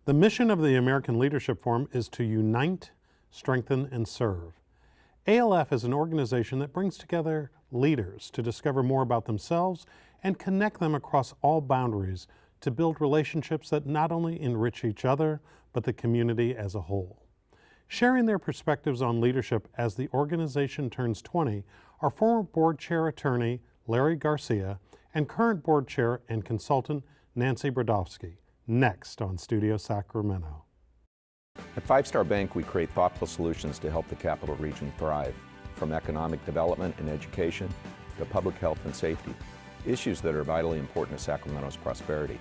The mission of the American Leadership Forum is to unite, strengthen, and serve. ALF is an organization that brings together leaders to discover more about themselves and connect them across all boundaries to build relationships that not only enrich each other, but the community as a whole. Sharing their perspectives on leadership as the organization turns 20 are former board chair attorney Larry Garcia and current board chair and consultant Nancy Brodovsky, next on Studio Sacramento. At Five Star Bank, we create thoughtful solutions to help the Capital Region thrive, from economic development and education to public health and safety, issues that are vitally important to Sacramento's prosperity.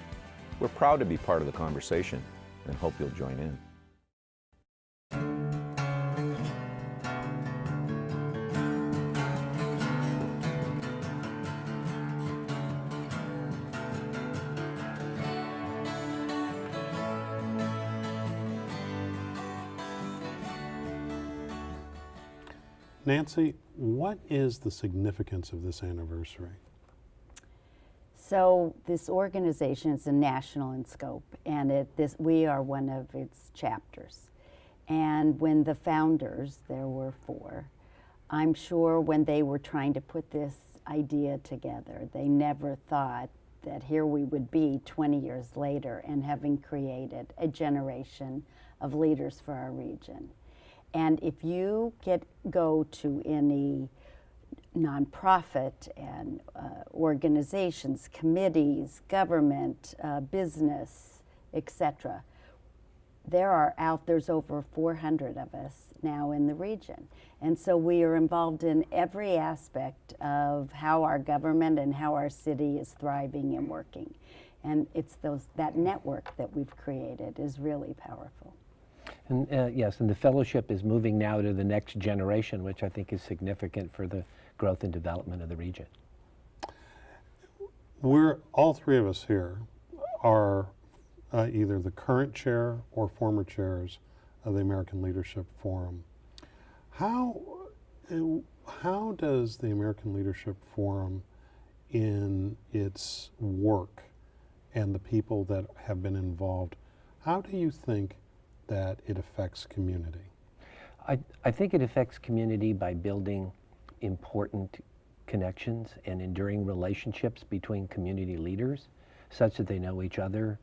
We're proud to be part of the conversation and hope you'll join in. Nancy, what is the significance of this anniversary? So this organization is national in scope, and we are one of its chapters. And when the founders, there were 4, I'm sure when they were trying to put this idea together, they never thought that here we would be 20 years later and having created a generation of leaders for our region. And if you go to any nonprofit and organizations, committees, government, business, etc., there's over 400 of us now in the region. And so we are involved in every aspect of how our government and how our city is thriving and working. And it's that network that we've created is really powerful. And yes, and the fellowship is moving now to the next generation, which I think is significant for the growth and development of the region. All 3 of us here are either the current chair or former chairs of the American Leadership Forum. How does the American Leadership Forum, in its work and the people that have been involved, how do you think that it affects community? I think it affects community by building important connections and enduring relationships between community leaders such that they know each other,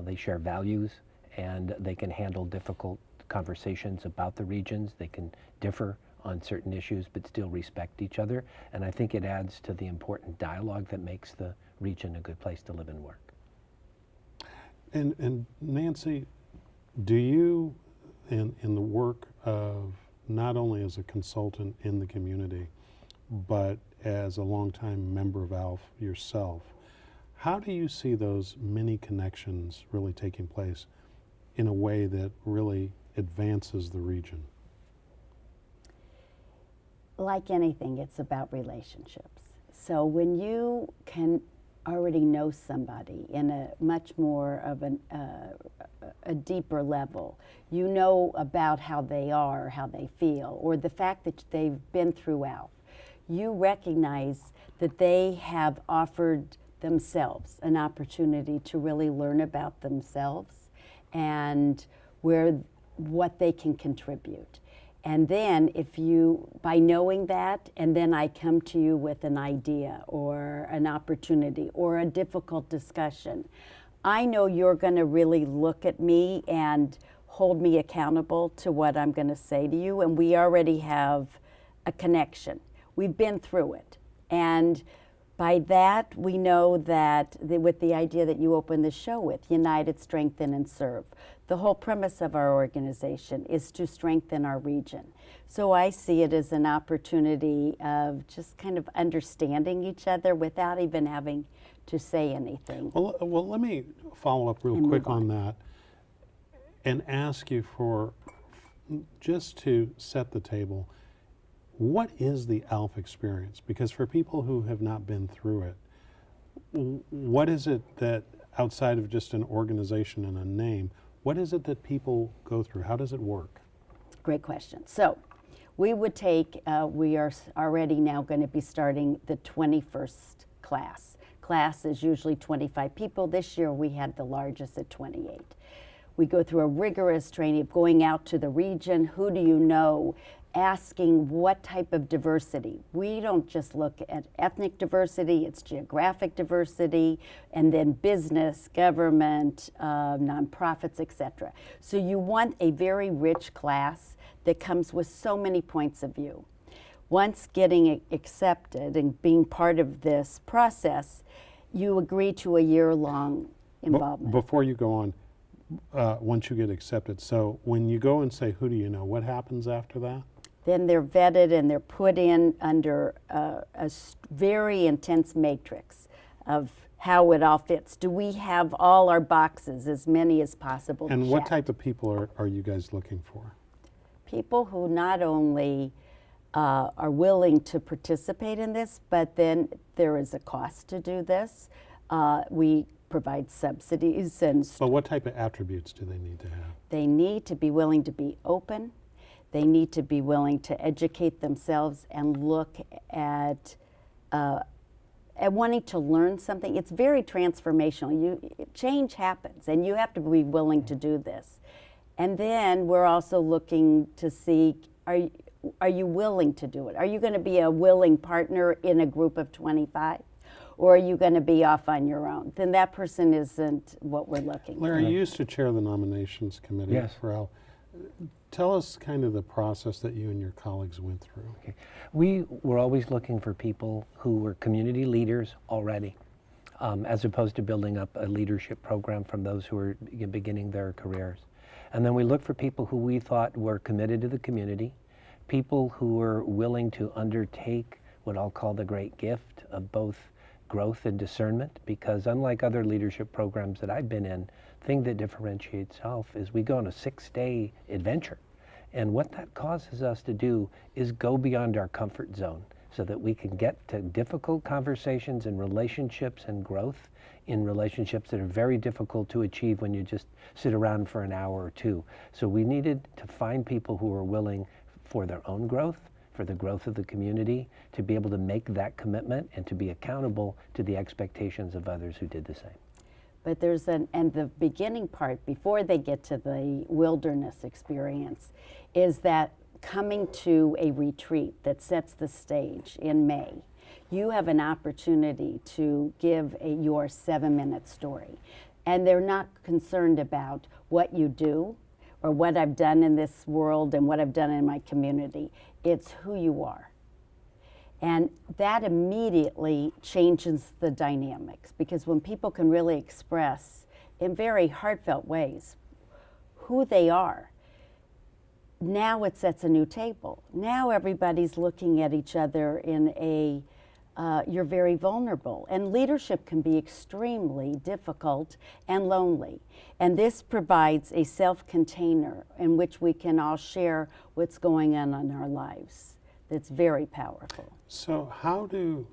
they share values, and they can handle difficult conversations about the regions. They can differ on certain issues but still respect each other. And I think it adds to the important dialogue that makes the region a good place to live and work. And Nancy, do you, in the work of not only as a consultant in the community, but as a longtime member of ALF yourself, how do you see those many connections really taking place in a way that really advances the region? Like anything, it's about relationships. So when you can already know somebody in a much more of a deeper level, you know about how they are, how they feel, or the fact that they've been through ALF. You recognize that they have offered themselves an opportunity to really learn about themselves and what they can contribute. And then by knowing that, and then I come to you with an idea or an opportunity or a difficult discussion, I know you're going to really look at me and hold me accountable to what I'm going to say to you, and we already have a connection. We've been through it. And by that, we know that with the idea that you opened the show with, united, strengthen, and serve. The whole premise of our organization is to strengthen our region. So I see it as an opportunity of just kind of understanding each other without even having to say anything. Well, let me follow up real quick on that and ask you for, just to set the table, what is the ALF experience? Because for people who have not been through it, what is it that, outside of just an organization and a name, what is it that people go through? How does it work? Great question. So we would take, we are already now going to be starting the 21st class. Class is usually 25 people. This year we had the largest at 28. We go through a rigorous training of going out to the region, who do you know, asking what type of diversity. We don't just look at ethnic diversity, it's geographic diversity, and then business, government, nonprofits, etc. So you want a very rich class that comes with so many points of view. Once getting accepted and being part of this process, you agree to a year-long involvement. Before you go on, once you get accepted, so when you go and say, who do you know, what happens after that? Then they're vetted and they're put in under a very intense matrix of how it all fits. Do we have all our boxes, as many as possible? And what checked? type of people are you guys looking for? People who not only are willing to participate in this, but then there is a cost to do this. We provide subsidies and But what type of attributes do they need to have? they need to be willing to be open. They need to be willing to educate themselves and look at wanting to learn something. It's very transformational. Change happens, and you have to be willing to do this. And then we're also looking to see, are you willing to do it? Are you going to be a willing partner in a group of 25? Or are you going to be off on your own? Then that person isn't what we're looking for. Larry, you used to chair the nominations committee Yes. for AL. Tell us kind of the process that you and your colleagues went through. Okay. We were always looking for people who were community leaders already, as opposed to building up a leadership program from those who were beginning their careers. And then we looked for people who we thought were committed to the community, people who were willing to undertake what I'll call the great gift of both growth and discernment, because unlike other leadership programs that I've been in, the thing that differentiates ALF is we go on a 6-day adventure. And what that causes us to do is go beyond our comfort zone so that we can get to difficult conversations and relationships and growth in relationships that are very difficult to achieve when you just sit around for an hour or two. So we needed to find people who were willing for their own growth, for the growth of the community, to be able to make that commitment and to be accountable to the expectations of others who did the same. But there's and the beginning part, before they get to the wilderness experience, is that coming to a retreat that sets the stage in May, you have an opportunity to give your 7-minute story. And they're not concerned about what you do or what I've done in this world and what I've done in my community. It's who you are. And that immediately changes the dynamics, because when people can really express in very heartfelt ways who they are, now it sets a new table. Now everybody's looking at each other in a, you're very vulnerable. And leadership can be extremely difficult and lonely. And this provides a self-container in which we can all share what's going on in our lives. That's very powerful. So how do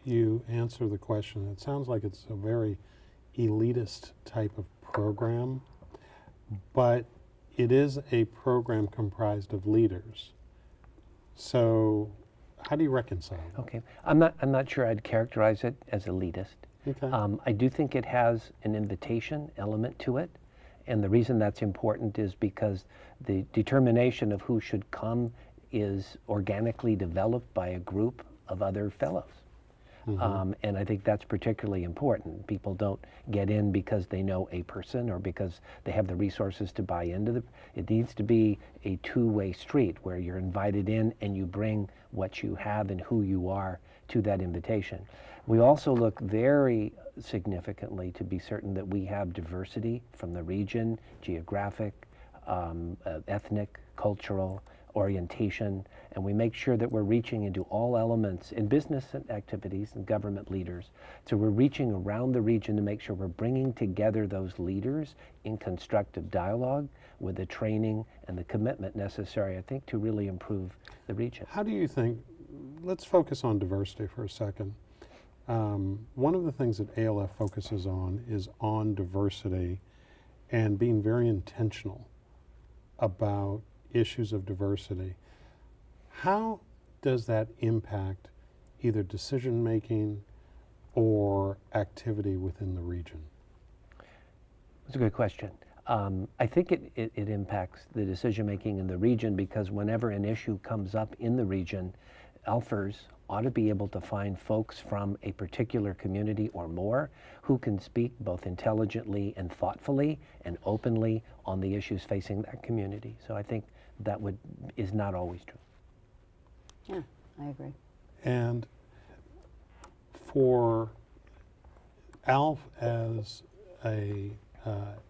you answer the question? It sounds like it's a very elitist type of program, but it is a program comprised of leaders. So how do you reconcile that? Okay, I'm not sure I'd characterize it as elitist. Okay. I do think it has an invitation element to it, and the reason that's important is because the determination of who should come is organically developed by a group of other fellows. And I think that's particularly important. People don't get in because they know a person or because they have the resources to buy into it needs to be a two-way street where you're invited in and you bring what you have and who you are to that invitation. We also look very significantly to be certain that we have diversity from the region, geographic, ethnic, cultural, orientation, and we make sure that we're reaching into all elements in business activities and government leaders. So we're reaching around the region to make sure we're bringing together those leaders in constructive dialogue with the training and the commitment necessary, I think, to really improve the region. How do you think, let's focus on diversity for a second. One of the things that ALF focuses on is on diversity and being very intentional about issues of diversity. How does that impact either decision making or activity within the region? That's a good question. I think it impacts the decision making in the region, because whenever an issue comes up in the region, ALFers ought to be able to find folks from a particular community or more who can speak both intelligently and thoughtfully and openly on the issues facing that community. So I think that is not always true. Yeah, I agree. And for ALF as a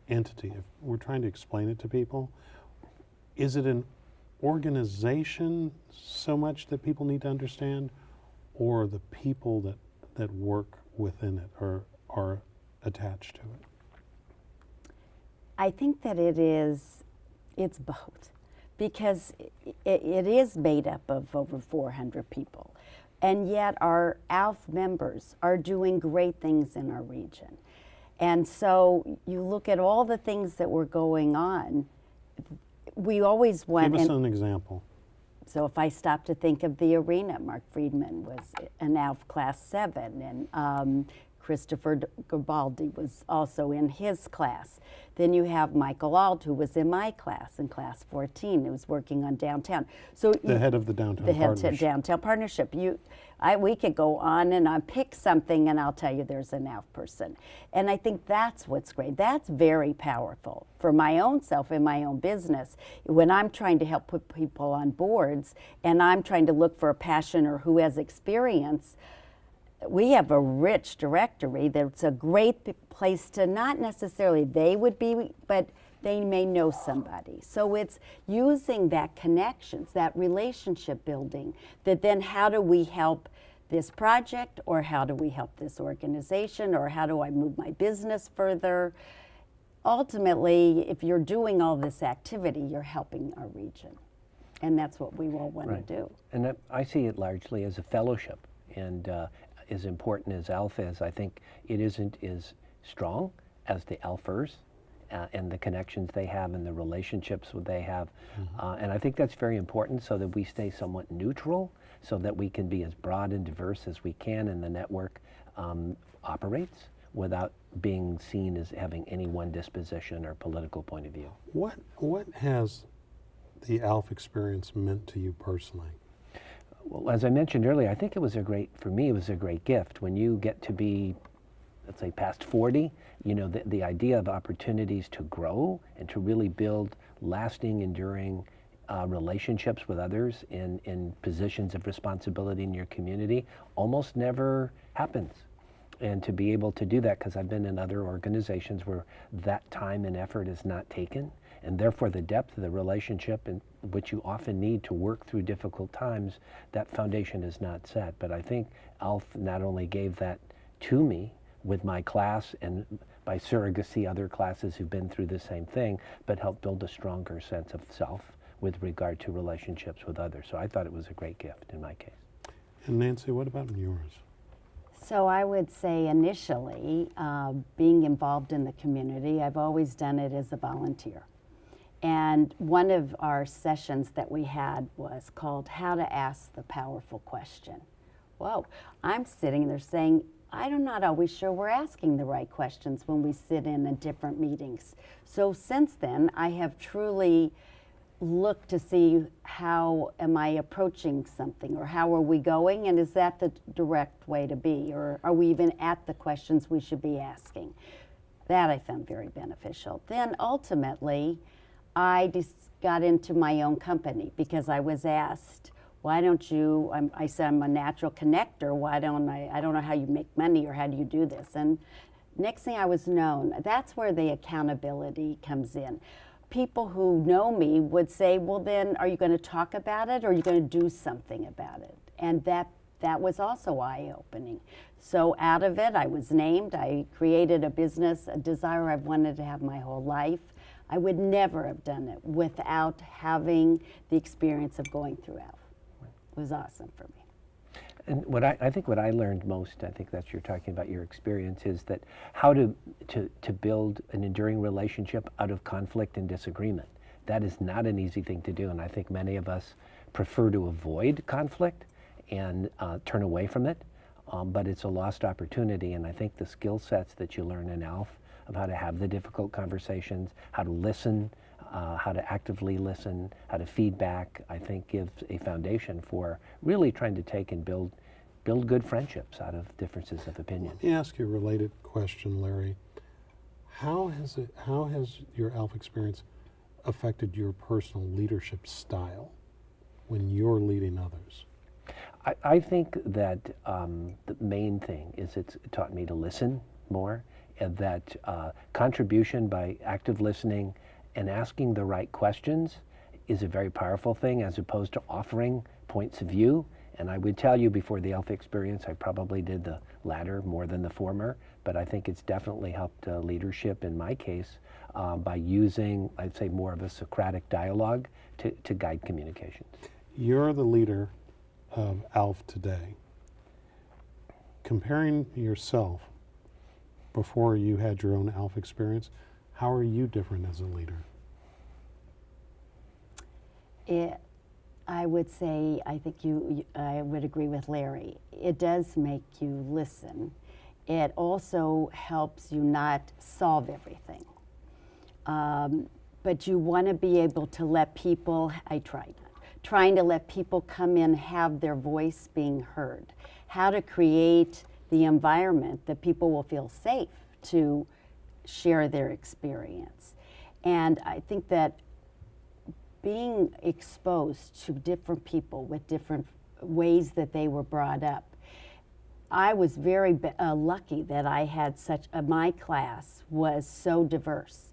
entity, if we're trying to explain it to people, is it an organization so much that people need to understand, or the people that work within it or are attached to it? I think that it's both, because it is made up of over 400 people. And yet our ALF members are doing great things in our region. And so you look at all the things that were going on, we always want— Give us an example. So if I stop to think of the arena, Mark Friedman was an ALF Class 7, and Christopher Garibaldi was also in his class. Then you have Michael Auld, who was in my class, in Class 14, who was working on downtown. So The head of the downtown the head partnership. downtown partnership. We could go on and on, pick something, and I'll tell you there's an ALF person. And I think that's what's great. That's very powerful for my own self in my own business. When I'm trying to help put people on boards and I'm trying to look for a passioner who has experience, we have a rich directory that's a great place to, not necessarily they would be, but they may know somebody. So it's using that connections, that relationship building, that then how do we help this project, or how do we help this organization, or how do I move my business further? Ultimately, if you're doing all this activity, you're helping our region. And that's what we all want to do. And I see it largely as a fellowship. And as important as ALF is, I think it isn't as strong as the ALFers and the connections they have and the relationships that they have. And I think that's very important, so that we stay somewhat neutral, so that we can be as broad and diverse as we can, and the network operates without being seen as having any one disposition or political point of view. What has the ALF experience meant to you personally? Well, as I mentioned earlier, I think for me, it was a great gift. When you get to be, let's say, past 40, you know, the idea of opportunities to grow and to really build lasting, enduring relationships with others in positions of responsibility in your community almost never happens. And to be able to do that, because I've been in other organizations where that time and effort is not taken, and therefore the depth of the relationship, in which you often need to work through difficult times, that foundation is not set. But I think ALF not only gave that to me with my class, and by surrogacy other classes who've been through the same thing, but helped build a stronger sense of self with regard to relationships with others. So I thought it was a great gift in my case. And Nancy, what about yours? So I would say initially, being involved in the community, I've always done it as a volunteer. And one of our sessions that we had was called How to Ask the Powerful Question. Whoa, I'm sitting there saying, I'm not always sure we're asking the right questions when we sit in different meetings. So since then, I have truly looked to see how am I approaching something, or how are we going, and is that the direct way to be, or are we even at the questions we should be asking? That I found very beneficial. Then ultimately, I just got into my own company because I was asked, why don't you, I said I'm a natural connector, why don't I don't know how you make money, or how do you do this? And next thing I was known, that's where the accountability comes in. People who know me would say, well then, are you going to talk about it, or are you going to do something about it? And that was also eye-opening. So out of it, I was named, I created a business, a desire I've wanted to have my whole life. I would never have done it without having the experience of going through ALF. It was awesome for me. And I think what I learned most, I think that's you're talking about your experience, is that how to build an enduring relationship out of conflict and disagreement. That is not an easy thing to do, and I think many of us prefer to avoid conflict and turn away from it, but it's a lost opportunity, and I think the skill sets that you learn in ALF of how to have the difficult conversations, how to listen, how to actively listen, how to feedback, I think gives a foundation for really trying to take and build good friendships out of differences of opinion. Let me ask you a related question, Larry. How has your ALF experience affected your personal leadership style when you're leading others? I think that the main thing is it's taught me to listen more, and that contribution by active listening and asking the right questions is a very powerful thing, as opposed to offering points of view. And I would tell you, before the ALF experience, I probably did the latter more than the former, but I think it's definitely helped leadership in my case by using, I'd say, more of a Socratic dialogue to guide communications. You're the leader of ALF today. Comparing yourself before you had your own ALF experience, how are you different as a leader? I would say, I think I would agree with Larry. It does make you listen. It also helps you not solve everything. But you want to be able to let people, trying to let people come in, have their voice being heard. How to create the environment that people will feel safe to share their experience. And I think that being exposed to different people with different ways that they were brought up, I was very lucky that I had my class was so diverse,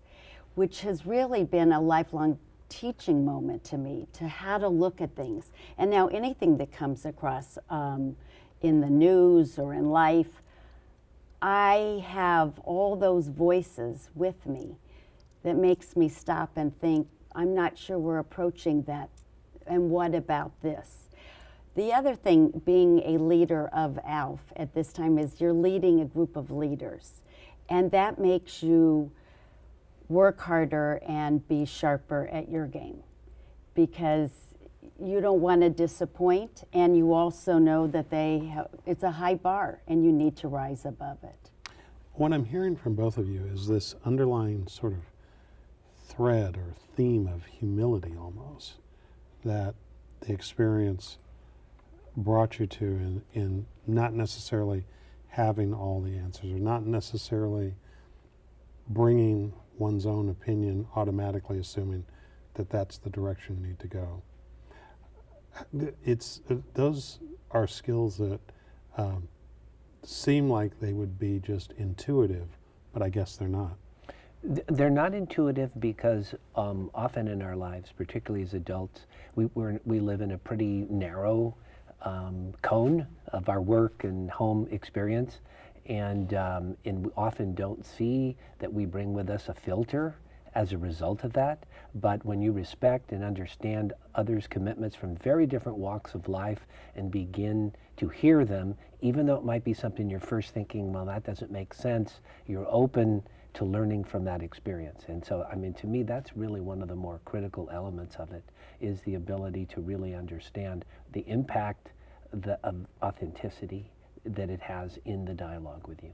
which has really been a lifelong teaching moment to me, to how to look at things. And now anything that comes across in the news or in life, I have all those voices with me that makes me stop and think, I'm not sure we're approaching that, and what about this? The other thing, being a leader of ALF at this time, is you're leading a group of leaders, and that makes you work harder and be sharper at your game, because you don't want to disappoint, and you also know that it's a high bar and you need to rise above it. What I'm hearing from both of you is this underlying sort of thread or theme of humility, almost, that the experience brought you to in not necessarily having all the answers, or not necessarily bringing one's own opinion, automatically assuming that that's the direction you need to go. Those are skills that seem like they would be just intuitive, but I guess they're not. They're not intuitive because often in our lives, particularly as adults, we live in a pretty narrow cone of our work and home experience, and we often don't see that we bring with us a filter as a result of that. But when you respect and understand others' commitments from very different walks of life and begin to hear them, even though it might be something you're first thinking, well, that doesn't make sense, you're open to learning from that experience. And so, I mean, to me, that's really one of the more critical elements of it, is the ability to really understand the impact of authenticity that it has in the dialogue with you.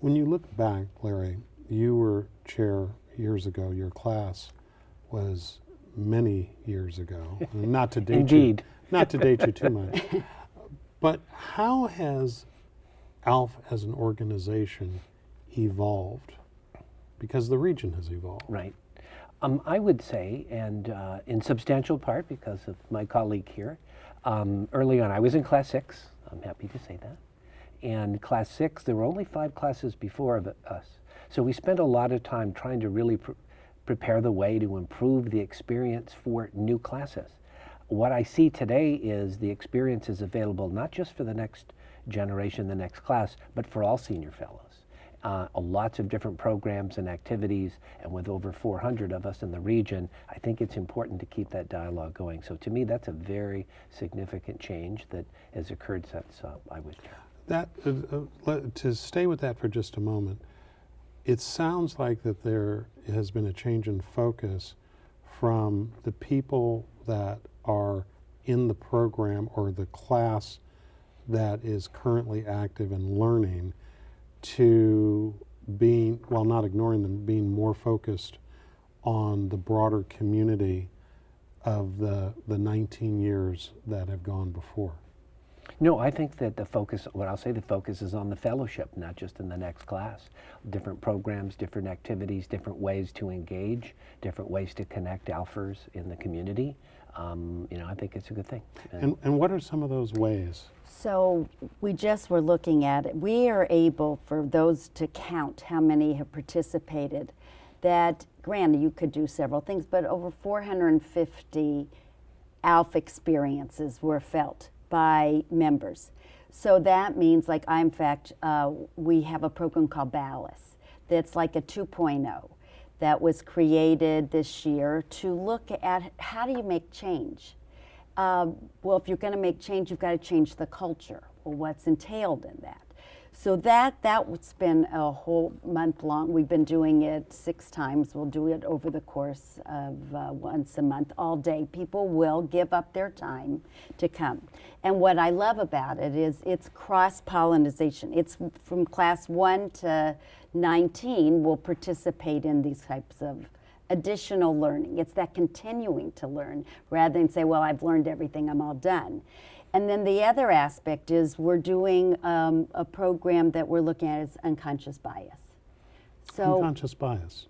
When you look back, Larry, you were chair years ago. Your class was many years ago. Not to date Indeed. Not to date you too much. But how has ALF as an organization evolved? Because the region has evolved. Right. I would say, and in substantial part because of my colleague here, early on, I was in class 6, I'm happy to say that. And class 6, there were only 5 classes before us. So we spent a lot of time trying to really prepare the way to improve the experience for new classes. What I see today is the experience is available not just for the next generation, the next class, but for all senior fellows. Lots of different programs and activities, and with over 400 of us in the region, I think it's important to keep that dialogue going. So to me, that's a very significant change that has occurred since I was chair. To stay with that for just a moment, it sounds like that there has been a change in focus from the people that are in the program or the class that is currently active and learning to being, while not ignoring them, being more focused on the broader community of the 19 years that have gone before? No, I think that the focus, what I'll say, the focus is on the fellowship, not just in the next class. Different programs, different activities, different ways to engage, different ways to connect ALFers in the community. I think it's a good thing. And what are some of those ways? So we just were looking at it. We are able, for those to count how many have participated, that granted you could do several things, but over 450 ALF experiences were felt by members. So that means, like, in fact, we have a program called Ballast that's like a 2.0 that was created this year to look at how do you make change. Well, if you're going to make change, you've got to change the culture. Well, what's entailed in that? So that's been a whole month long. We've been doing it 6 times. We'll do it over the course of once a month, all day. People will give up their time to come. And what I love about it is it's cross-pollination. It's from class 1 to 19 will participate in these types of additional learning. It's that continuing to learn rather than say, well, I've learned everything, I'm all done. And then the other aspect is we're doing a program that we're looking at is unconscious bias. So Unconscious bias.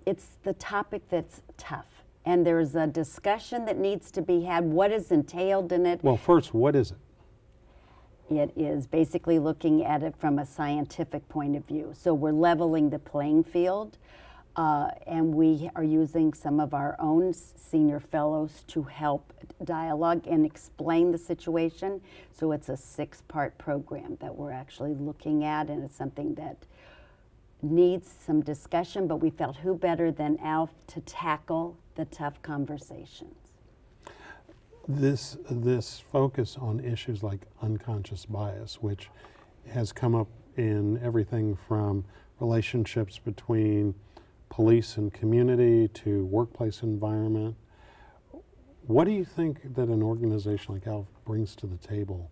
it's the topic that's tough. And there's a discussion that needs to be had. What is entailed in it? Well, first, what is it? It is basically looking at it from a scientific point of view. So we're leveling the playing field. And we are using some of our own senior fellows to help dialogue and explain the situation. So it's a 6-part program that we're actually looking at, and it's something that needs some discussion, but we felt who better than ALF to tackle the tough conversations. This focus on issues like unconscious bias, which has come up in everything from relationships between police and community to workplace environment. What do you think that an organization like ALF brings to the table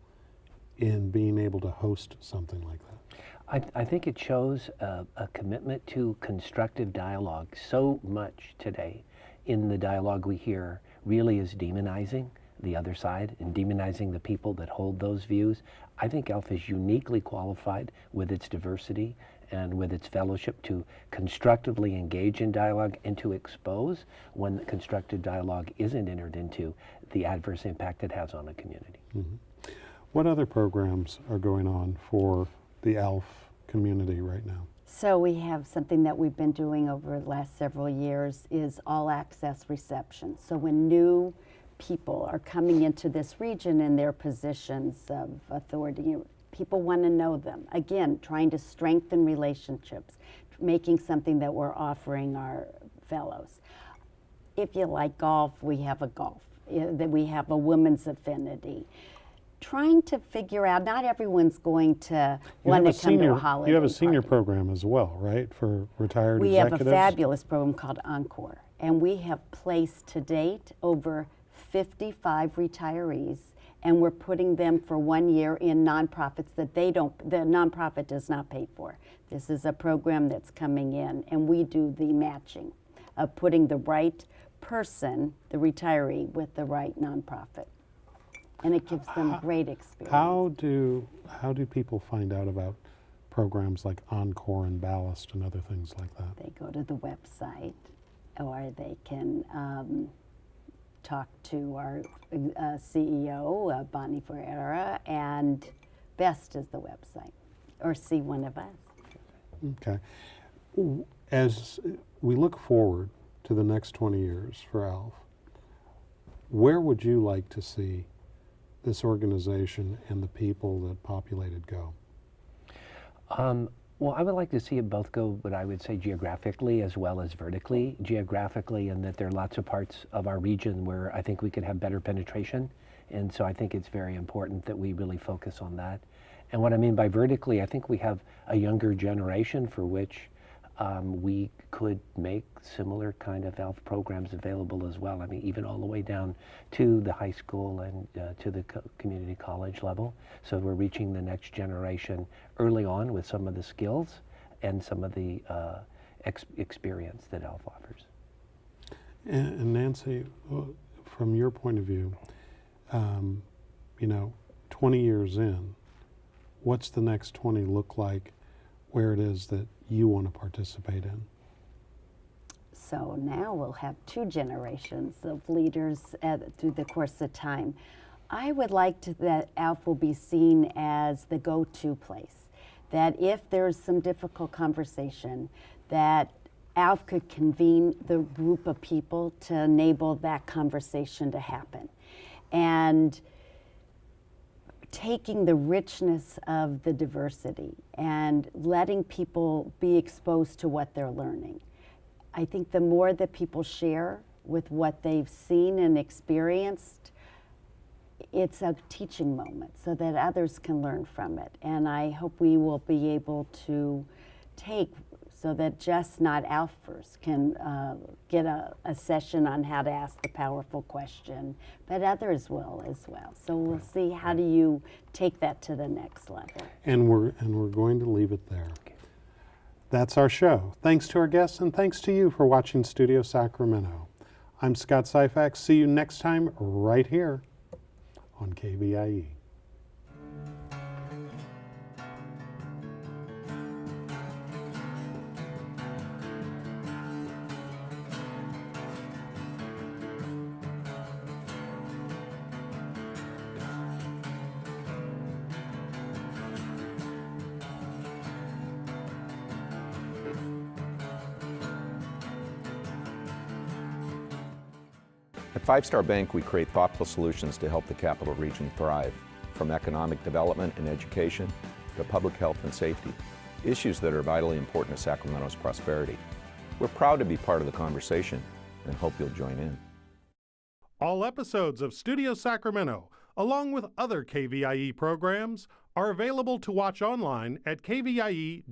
in being able to host something like that? I think it shows a commitment to constructive dialogue. So much today in the dialogue we hear really is demonizing the other side and demonizing the people that hold those views. I think ALF is uniquely qualified with its diversity and with its fellowship to constructively engage in dialogue and to expose when the constructive dialogue isn't entered into the adverse impact it has on a community. Mm-hmm. What other programs are going on for the ALF community right now? So we have something that we've been doing over the last several years is all access reception. So when new people are coming into this region in their positions of authority, people want to know them. Again, trying to strengthen relationships, making something that we're offering our fellows. If you like golf, we have a golf. That we have a women's affinity. Trying to figure out, not everyone's going to want to come to a holiday You have a senior party. program as well, right, for retired We executives? have a fabulous program called Encore, and we have placed to date over 55 retirees, and we're putting them for 1 year in nonprofits that the nonprofit does not pay for. This is a program that's coming in, and we do the matching of putting the right person, the retiree, with the right nonprofit. And it gives them great experience. How do people find out about programs like Encore and Ballast and other things like that? They go to the website, or they can talk to our CEO, Bonnie Ferreira, and BEST is the website, or see one of us. Okay. As we look forward to the next 20 years for ALF, where would you like to see this organization and the people that populate it go? Well, I would like to see it both go, what I would say, geographically as well as vertically. Geographically, in that there are lots of parts of our region where I think we could have better penetration. And so I think it's very important that we really focus on that. And what I mean by vertically, I think we have a younger generation for which we could make similar kind of ALF programs available as well. I mean, even all the way down to the high school and to the community college level. So we're reaching the next generation early on with some of the skills and some of the experience that ALF offers. And Nancy, from your point of view, 20 years in, what's the next 20 look like where it is that you want to participate in? So now we'll have 2 generations of leaders through the course of time. I would like that ALF will be seen as the go-to place, that if there's some difficult conversation, that ALF could convene the group of people to enable that conversation to happen. And taking the richness of the diversity and letting people be exposed to what they're learning. I think the more that people share with what they've seen and experienced, it's a teaching moment so that others can learn from it. And I hope we will be able to take so that just not ALFers can get a session on how to ask the powerful question, but others will as well. So we'll see, how do you take that to the next level? And we're going to leave it there. Okay. That's our show. Thanks to our guests and thanks to you for watching Studio Sacramento. I'm Scott Syphax. See you next time right here on KVIE. At 5 Star Bank, we create thoughtful solutions to help the Capital Region thrive, from economic development and education to public health and safety, issues that are vitally important to Sacramento's prosperity. We're proud to be part of the conversation and hope you'll join in. All episodes of Studio Sacramento, along with other KVIE programs, are available to watch online at kvie.org/video.